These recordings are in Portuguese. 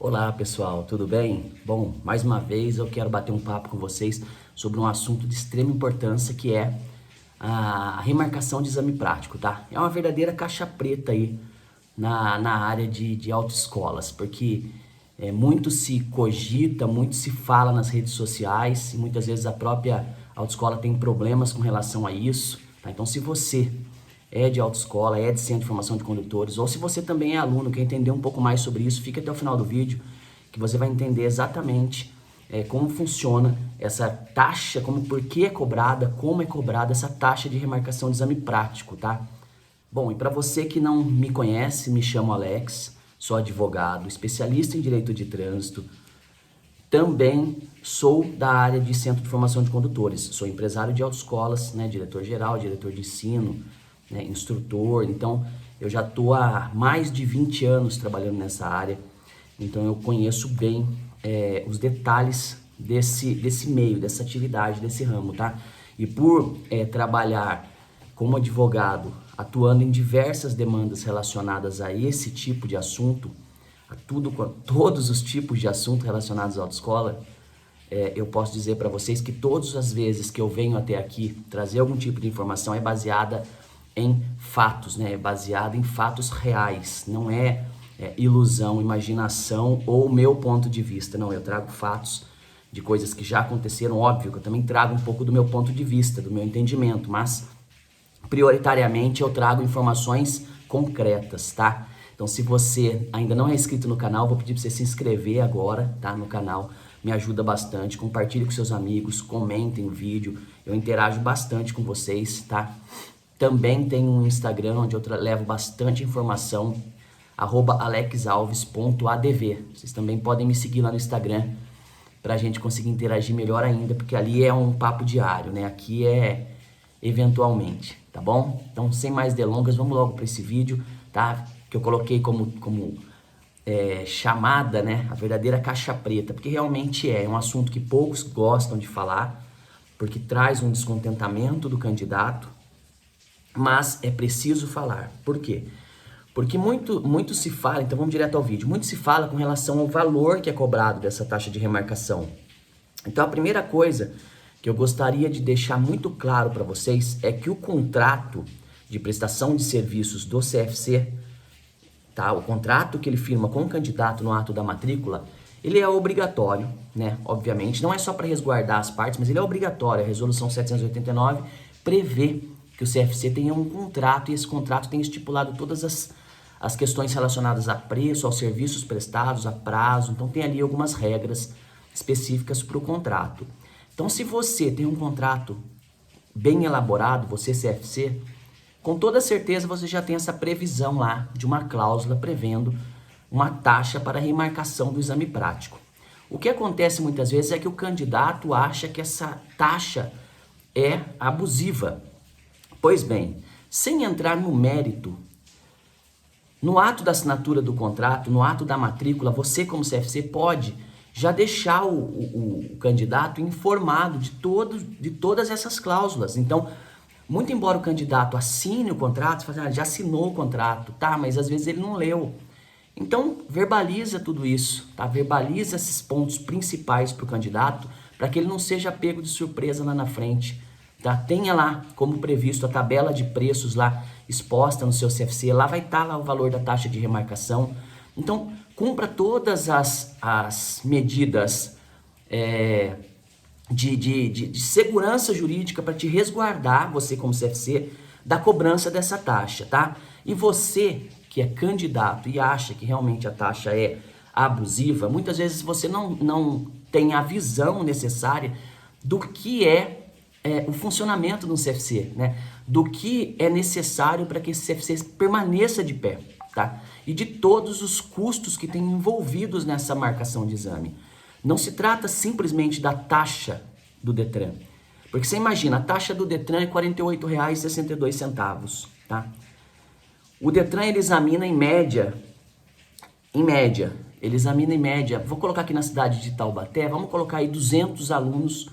Olá pessoal, tudo bem? Bom, mais uma vez eu quero bater um papo com vocês sobre um assunto de extrema importância que é a remarcação de exame prático, tá? É uma verdadeira caixa preta aí na área de autoescolas, porque muito se cogita, muito se fala nas redes sociais e muitas vezes a própria autoescola tem problemas com relação a isso, tá? Então se você é de autoescola, é de centro de formação de condutores, ou se você também é aluno, quer entender um pouco mais sobre isso, fica até o final do vídeo, que você vai entender exatamente como funciona essa taxa, por que é cobrada, como é cobrada essa taxa de remarcação de exame prático, tá? Bom, e para você que não me conhece, me chamo Alex, sou advogado, especialista em direito de trânsito, também sou da área de centro de formação de condutores, sou empresário de autoescolas, né, diretor-geral, diretor de ensino, né, instrutor, então eu já estou há mais de 20 anos trabalhando nessa área, então eu conheço bem os detalhes desse meio, dessa atividade, desse ramo, tá? E por trabalhar como advogado, atuando em diversas demandas relacionadas a esse tipo de assunto, todos os tipos de assuntos relacionados à autoescola, eu posso dizer para vocês que todas as vezes que eu venho até aqui trazer algum tipo de informação é baseada em fatos, né? É baseada em fatos reais, não é ilusão, imaginação ou meu ponto de vista. Não, eu trago fatos de coisas que já aconteceram, óbvio que eu também trago um pouco do meu ponto de vista, do meu entendimento, mas prioritariamente eu trago informações concretas, tá? Então se você ainda não é inscrito no canal, vou pedir para você se inscrever agora, tá? No canal, me ajuda bastante, compartilhe com seus amigos, comentem o vídeo, eu interajo bastante com vocês, tá? Também tem um Instagram onde eu levo bastante informação, @alexalves.adv. Vocês também podem me seguir lá no Instagram pra gente conseguir interagir melhor ainda, porque ali é um papo diário, né? Aqui é eventualmente, tá bom? Então, sem mais delongas, vamos logo para esse vídeo, tá? Que eu coloquei como chamada, né? A verdadeira caixa preta, porque realmente é um assunto que poucos gostam de falar, porque traz um descontentamento do candidato, mas é preciso falar. Por quê? Porque muito se fala, então vamos direto ao vídeo, muito se fala com relação ao valor que é cobrado dessa taxa de remarcação. Então a primeira coisa que eu gostaria de deixar muito claro para vocês é que o contrato de prestação de serviços do CFC, tá? O contrato que ele firma com o candidato no ato da matrícula, ele é obrigatório, né? Obviamente, não é só para resguardar as partes, mas ele é obrigatório. A resolução 789 prevê que o CFC tenha um contrato e esse contrato tem estipulado todas as questões relacionadas a preço, aos serviços prestados, a prazo. Então tem ali algumas regras específicas para o contrato. Então se você tem um contrato bem elaborado, você CFC, com toda certeza você já tem essa previsão lá de uma cláusula prevendo uma taxa para remarcação do exame prático. O que acontece muitas vezes é que o candidato acha que essa taxa é abusiva. Pois bem, sem entrar no mérito, no ato da assinatura do contrato, no ato da matrícula, você como CFC pode já deixar o candidato informado de todas essas cláusulas. Então, muito embora o candidato assine o contrato, você fala, já assinou o contrato, tá? Mas às vezes ele não leu. Então, verbaliza tudo isso, tá? Verbaliza esses pontos principais para o candidato, para que ele não seja pego de surpresa lá na frente, tá? Tenha lá, como previsto, a tabela de preços lá exposta no seu CFC, lá vai estar lá o valor da taxa de remarcação. Então, cumpra todas as medidas de segurança jurídica para te resguardar, você como CFC, da cobrança dessa taxa, tá? E você que é candidato e acha que realmente a taxa é abusiva, muitas vezes você não tem a visão necessária do que o funcionamento de um CFC, né? Do que é necessário para que esse CFC permaneça de pé, tá? E de todos os custos que tem envolvidos nessa marcação de exame. Não se trata simplesmente da taxa do Detran, porque você imagina, a taxa do Detran é R$ 48,62, tá? O Detran ele examina em média, ele examina em média, vou colocar aqui na cidade de Taubaté, vamos colocar aí 200 alunos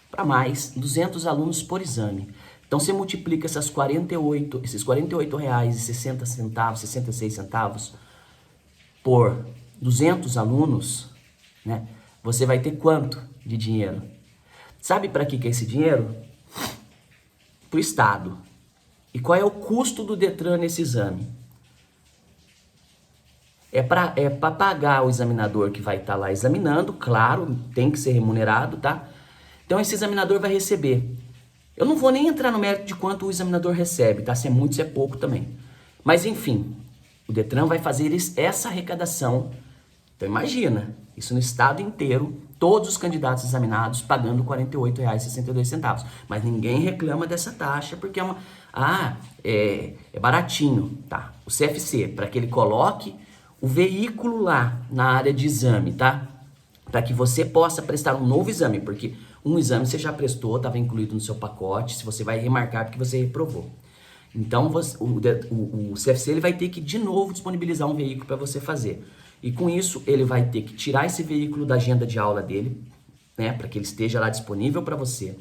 para mais, 200 alunos por exame. Então você multiplica esses R$ 48,60, 66 centavos por 200 alunos, né? Você vai ter quanto de dinheiro? Sabe para que é esse dinheiro? Para o Estado. E qual é o custo do Detran nesse exame? É para pagar o examinador que vai estar lá examinando, claro, tem que ser remunerado, tá? Então esse examinador vai receber. Eu não vou nem entrar no mérito de quanto o examinador recebe, tá? Se é muito, se é pouco também. Mas enfim, o Detran vai fazer essa arrecadação. Então imagina, isso no estado inteiro, todos os candidatos examinados pagando R$ 48,62. Mas ninguém reclama dessa taxa porque é baratinho, tá? O CFC, para que ele coloque o veículo lá na área de exame, tá? Para que você possa prestar um novo exame, porque um exame você já prestou, estava incluído no seu pacote, se você vai remarcar porque você reprovou. Então o CFC ele vai ter que de novo disponibilizar um veículo para você fazer. E com isso ele vai ter que tirar esse veículo da agenda de aula dele, né, para que ele esteja lá disponível para você.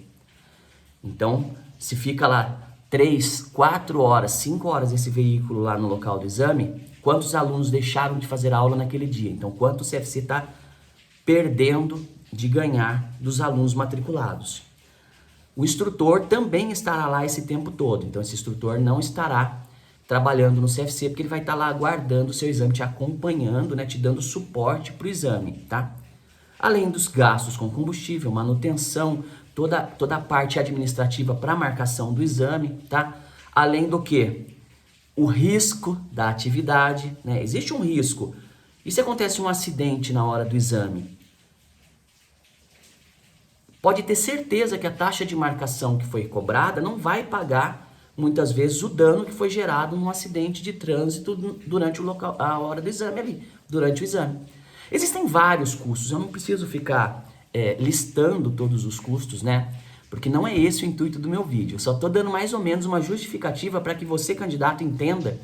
Então, se fica lá 3, 4 horas, 5 horas esse veículo lá no local do exame, quantos alunos deixaram de fazer aula naquele dia? Então, quanto o CFC está perdendo de ganhar dos alunos matriculados? O instrutor também estará lá esse tempo todo. Então, esse instrutor não estará trabalhando no CFC, porque ele vai estar lá aguardando o seu exame, te acompanhando, né, te dando suporte para o exame, tá? Além dos gastos com combustível, manutenção, toda a parte administrativa para marcação do exame, tá? Além do que? O risco da atividade, né? Existe um risco. E se acontece um acidente na hora do exame? Pode ter certeza que a taxa de marcação que foi cobrada não vai pagar, muitas vezes, o dano que foi gerado num acidente de trânsito durante a hora do exame ali, durante o exame. Existem vários custos, eu não preciso ficar listando todos os custos, né? Porque não é esse o intuito do meu vídeo. Eu só estou dando mais ou menos uma justificativa para que você, candidato, entenda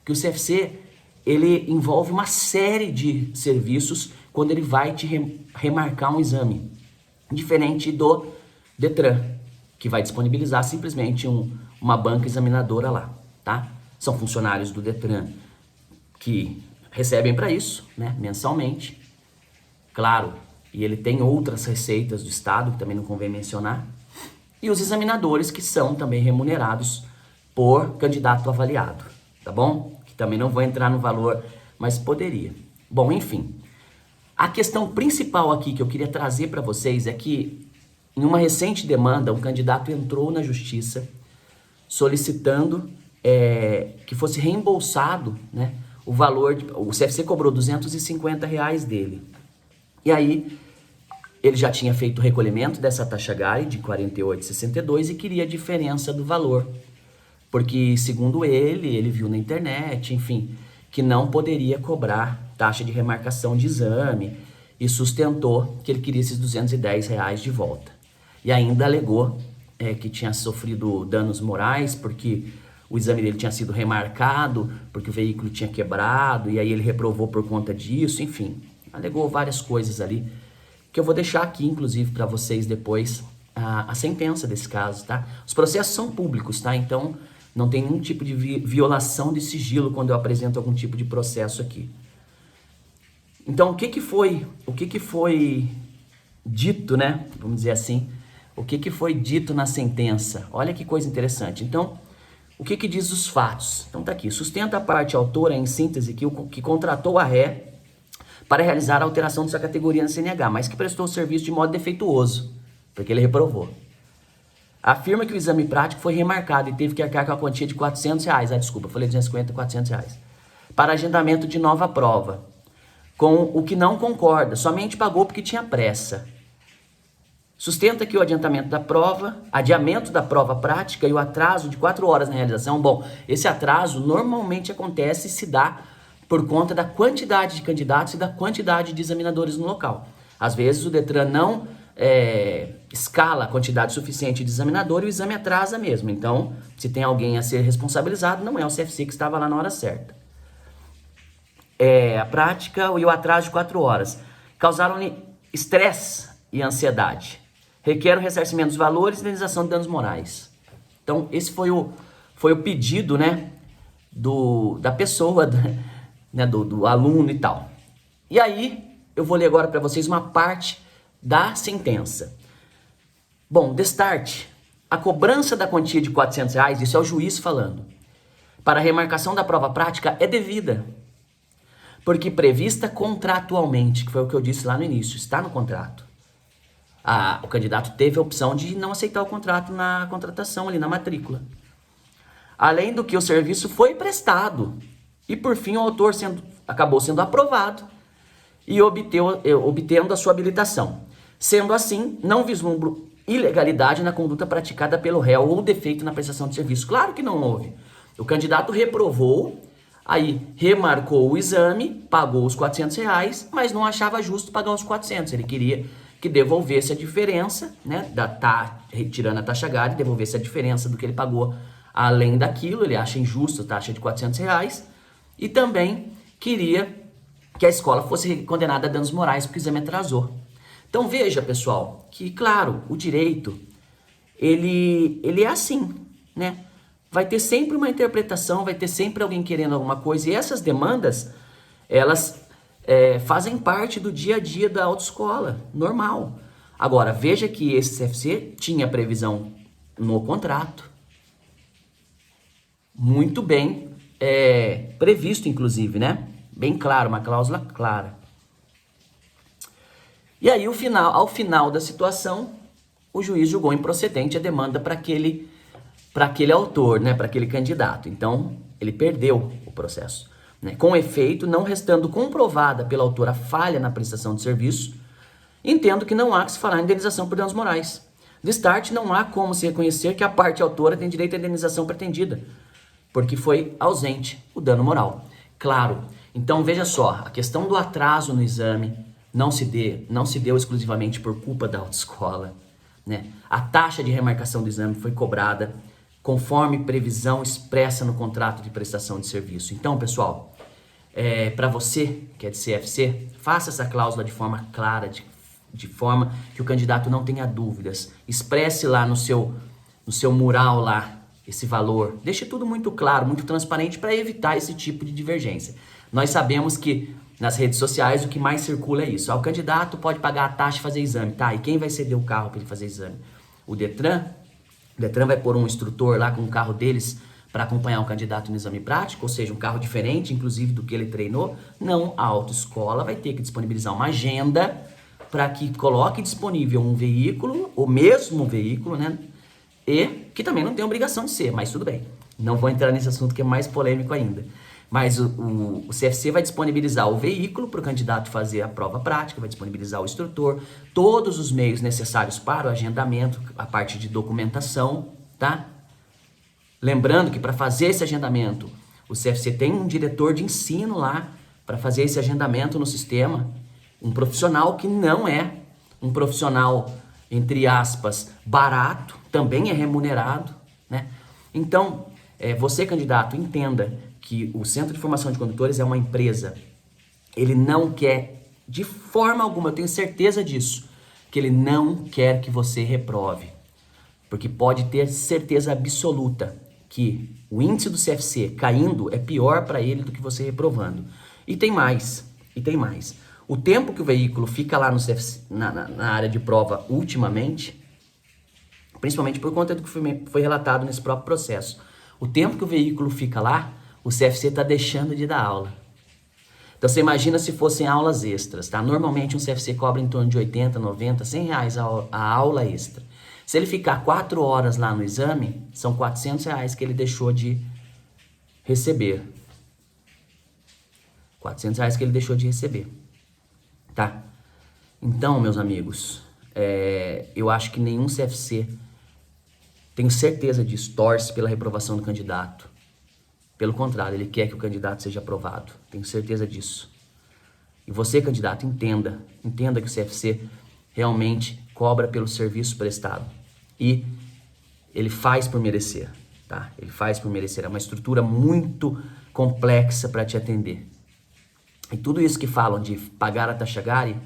que o CFC, ele envolve uma série de serviços quando ele vai te remarcar um exame. Diferente do Detran, que vai disponibilizar simplesmente uma banca examinadora lá, tá? São funcionários do Detran que recebem para isso, né, mensalmente, claro, e ele tem outras receitas do Estado, que também não convém mencionar, e os examinadores que são também remunerados por candidato avaliado, tá bom? Que também não vou entrar no valor, mas poderia. Bom, enfim, a questão principal aqui que eu queria trazer para vocês é que, em uma recente demanda, um candidato entrou na justiça solicitando que fosse reembolsado, né, o valor, o CFC cobrou R$ 250 dele. E aí, ele já tinha feito o recolhimento dessa taxa GAI de R$ 48,62 e queria a diferença do valor. Porque, segundo ele viu na internet, enfim, que não poderia cobrar taxa de remarcação de exame e sustentou que ele queria esses R$ 210 de volta. E ainda alegou que tinha sofrido danos morais porque o exame dele tinha sido remarcado, porque o veículo tinha quebrado e aí ele reprovou por conta disso, enfim. Alegou várias coisas ali, que eu vou deixar aqui, inclusive, para vocês depois, a sentença desse caso, tá? Os processos são públicos, tá? Então, não tem nenhum tipo de violação de sigilo quando eu apresento algum tipo de processo aqui. Então, o que foi dito, né? Vamos dizer assim, o que foi dito na sentença? Olha que coisa interessante. Então, o que diz os fatos? Então tá aqui, sustenta a parte autora, em síntese, que contratou a ré para realizar a alteração de sua categoria na CNH, mas que prestou o serviço de modo defeituoso, porque ele reprovou. Afirma que o exame prático foi remarcado e teve que arcar com a quantia de R$ 400. Desculpa, falei 250, R$ 400. Para agendamento de nova prova, com o que não concorda, somente pagou porque tinha pressa. Sustenta que o adiamento da prova prática e o atraso de 4 horas na realização, bom, esse atraso normalmente acontece e se dá por conta da quantidade de candidatos e da quantidade de examinadores no local. Às vezes o Detran não escala a quantidade suficiente de examinador e o exame atrasa mesmo. Então, se tem alguém a ser responsabilizado, não é o CFC que estava lá na hora certa. A prática e o atraso de 4 horas causaram estresse e ansiedade. Requer o ressarcimento dos valores e indenização de danos morais. Então, esse foi o pedido, né, da pessoa, né, do aluno e tal. E aí, eu vou ler agora para vocês uma parte da sentença. Bom, destarte. A cobrança da quantia de R$ 400, isso é o juiz falando, para a remarcação da prova prática é devida, porque prevista contratualmente, que foi o que eu disse lá no início, está no contrato. O candidato teve a opção de não aceitar o contrato na contratação, ali na matrícula. Além do que o serviço foi prestado. E por fim o autor acabou sendo aprovado e obtendo a sua habilitação. Sendo assim, não vislumbro ilegalidade na conduta praticada pelo réu ou defeito na prestação de serviço. Claro que não houve. O candidato reprovou, aí remarcou o exame, pagou os R$ 400, mas não achava justo pagar os 400. Ele queria que devolvesse a diferença, né, retirando a taxa GARI, devolvesse a diferença do que ele pagou além daquilo. Ele acha injusto a taxa de R$ 400 e também queria que a escola fosse condenada a danos morais porque o exame atrasou. Então veja, pessoal, que claro, o direito, ele é assim, né? Vai ter sempre uma interpretação, vai ter sempre alguém querendo alguma coisa, e essas demandas, elas fazem parte do dia a dia da autoescola, normal. Agora, veja que esse CFC tinha previsão no contrato, muito bem previsto, inclusive, né? Bem claro, uma cláusula clara. E aí, ao final da situação, o juiz julgou improcedente a demanda para aquele autor, né? Para aquele candidato. Então, ele perdeu o processo, né? Com efeito, não restando comprovada pela autora a falha na prestação de serviço, entendo que não há que se falar em indenização por danos morais. De start, não há como se reconhecer que a parte autora tem direito à indenização pretendida, porque foi ausente o dano moral. Claro, então veja só, a questão do atraso no exame não se deu exclusivamente por culpa da autoescola, né? A taxa de remarcação do exame foi cobrada conforme previsão expressa no contrato de prestação de serviço. Então, pessoal, para você que é de CFC, faça essa cláusula de forma clara, de forma que o candidato não tenha dúvidas. Expresse lá no seu mural lá esse valor. Deixe tudo muito claro, muito transparente para evitar esse tipo de divergência. Nós sabemos que nas redes sociais o que mais circula é isso. O candidato pode pagar a taxa e fazer exame, tá? E quem vai ceder o carro para ele fazer exame? O Detran? O Detran vai pôr um instrutor lá com o carro deles para acompanhar o candidato no exame prático, ou seja, um carro diferente, inclusive, do que ele treinou? Não, a autoescola vai ter que disponibilizar uma agenda para que coloque disponível um veículo, o mesmo veículo, né? E que também não tem obrigação de ser, mas tudo bem. Não vou entrar nesse assunto que é mais polêmico ainda. Mas o CFC vai disponibilizar o veículo para o candidato fazer a prova prática, vai disponibilizar o instrutor, todos os meios necessários para o agendamento, a parte de documentação, tá? Lembrando que para fazer esse agendamento, o CFC tem um diretor de ensino lá para fazer esse agendamento no sistema, um profissional que não é um profissional, entre aspas, barato, também é remunerado, né? Então, você, candidato, entenda que o Centro de Formação de Condutores é uma empresa. Ele não quer, de forma alguma, eu tenho certeza disso, que ele não quer que você reprove. Porque pode ter certeza absoluta que o índice do CFC caindo é pior para ele do que você reprovando. E tem mais. O tempo que o veículo fica lá no CFC, na área de prova ultimamente, principalmente por conta do que foi relatado nesse próprio processo, o tempo que o veículo fica lá, o CFC está deixando de dar aula. Então você imagina se fossem aulas extras, tá? Normalmente um CFC cobra em torno de 80, 90, 100 reais a aula extra. Se ele ficar 4 horas lá no exame, são 400 reais que ele deixou de receber. 400 reais que ele deixou de receber, tá? Então, meus amigos, eu acho que nenhum CFC, tenho certeza disso, torce pela reprovação do candidato. Pelo contrário, ele quer que o candidato seja aprovado. Tenho certeza disso. E você, candidato, entenda que o CFC realmente cobra pelo serviço prestado. E ele faz por merecer, tá? Ele faz por merecer. É uma estrutura muito complexa para te atender. E tudo isso que falam de pagar a taxa GARI,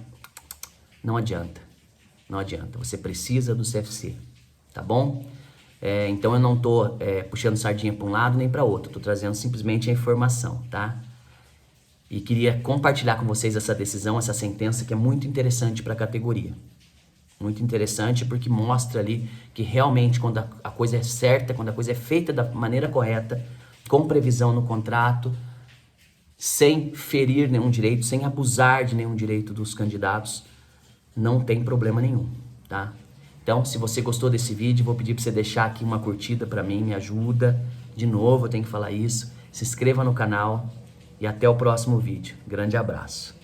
não adianta. Não adianta. Você precisa do CFC, tá bom? Então eu não tô puxando sardinha para um lado nem para outro, tô trazendo simplesmente a informação, tá? E queria compartilhar com vocês essa decisão, essa sentença que é muito interessante para a categoria. Muito interessante porque mostra ali que realmente quando a coisa é certa, quando a coisa é feita da maneira correta, com previsão no contrato, sem ferir nenhum direito, sem abusar de nenhum direito dos candidatos, não tem problema nenhum, tá? Então, se você gostou desse vídeo, vou pedir para você deixar aqui uma curtida para mim, me ajuda. De novo, eu tenho que falar isso. Se inscreva no canal e até o próximo vídeo. Grande abraço.